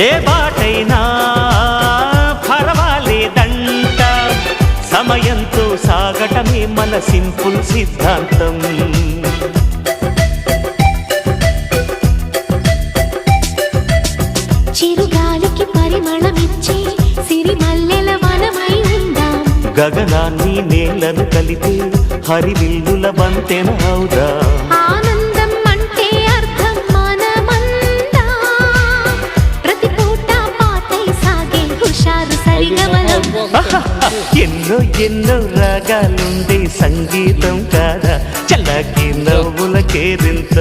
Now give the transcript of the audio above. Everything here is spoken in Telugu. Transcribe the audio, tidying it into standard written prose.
ఏ బాటైనా పర్వాలేదంట, సమయంతో సాగటమే మన సింపుల్ సిద్ధాంతం. చిరుగాలికి పరిమళమిచ్చే సిరిమల్లెల వనమై ఉందాం, గగనాన్ని నేలను కలిపే హరివిల్లుల బంతెన అవుదాం. ఆనందం అంటే అర్థం మనమందా, ప్రతి పూట పాటై సాగే హుషారు సరిగమలం. ఎన్నో ఎన్నో రాగాలుండే సంగీతం కాదా, చల్లకి నవ్వుల కేరింత.